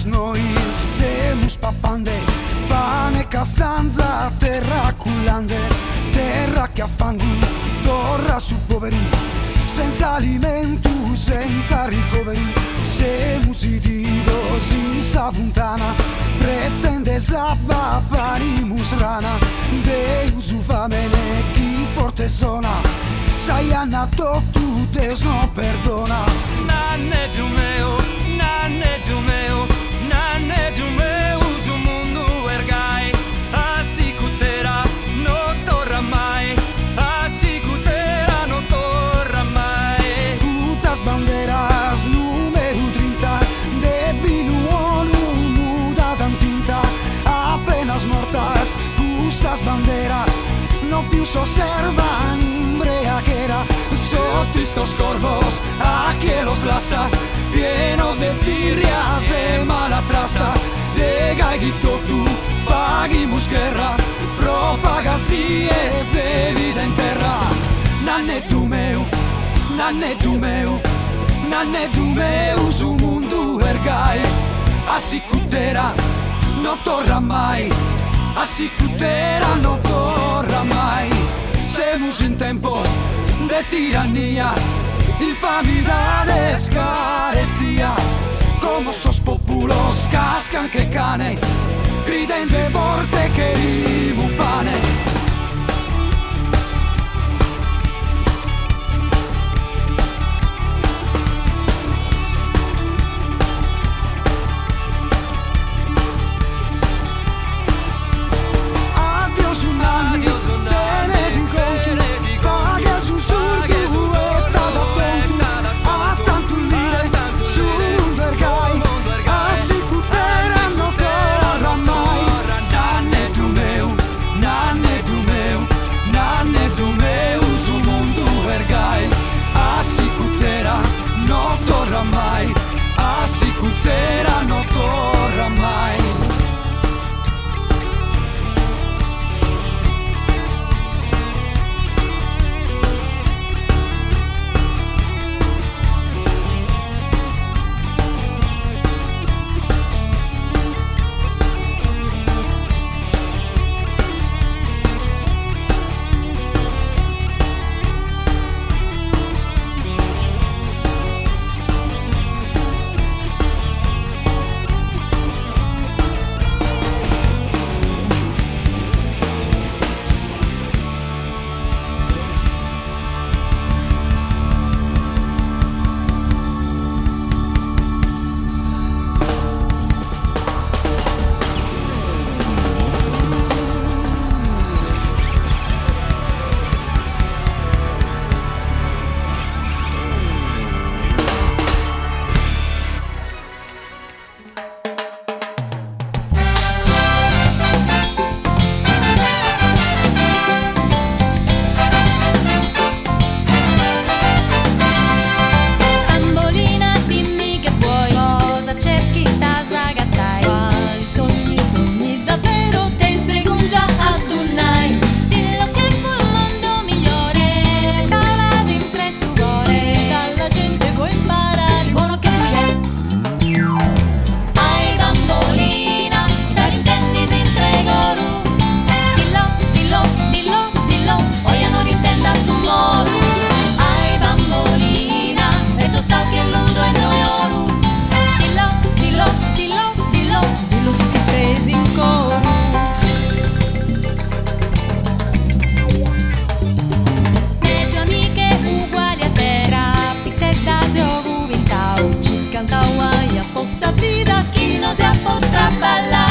noi semus papande, pane castanza, terra cullande, terra che affangu, torra su poveri, senza alimento, senza ricoveri, semus idido, si sa fontana, pretende sabba, panimus rana, Deus ufamene, chi forte zona, sai annato tu, Deus non perdona. Nanne Giumeo, nanne Giumeo, nanne Giumeo, su mundu ergai, assicutera, non torna mai, assicutera, non torna mai. Putas banderas, número 30, de pinuolo, muda tan tinta, apenas mortas, usas banderas, no più s'osservan imbriaquera, son tristos corvos, aquí los lasas, llenos de tirrias, de mala traza, de gaiguito tú, paguimus guerra, propagas dies de vida en terra. Nanne tu meu, nanne tu meu, nanne tu meu, su mundu ergai, assicutera, non torna mai, assicutera, non torna mai. Semus en tempos de tiranía, infamidades, carestía, como esos populos cascan que cane, griten de morte querimu pane. Mai, assicutera, non torna mai. si potrà ballare.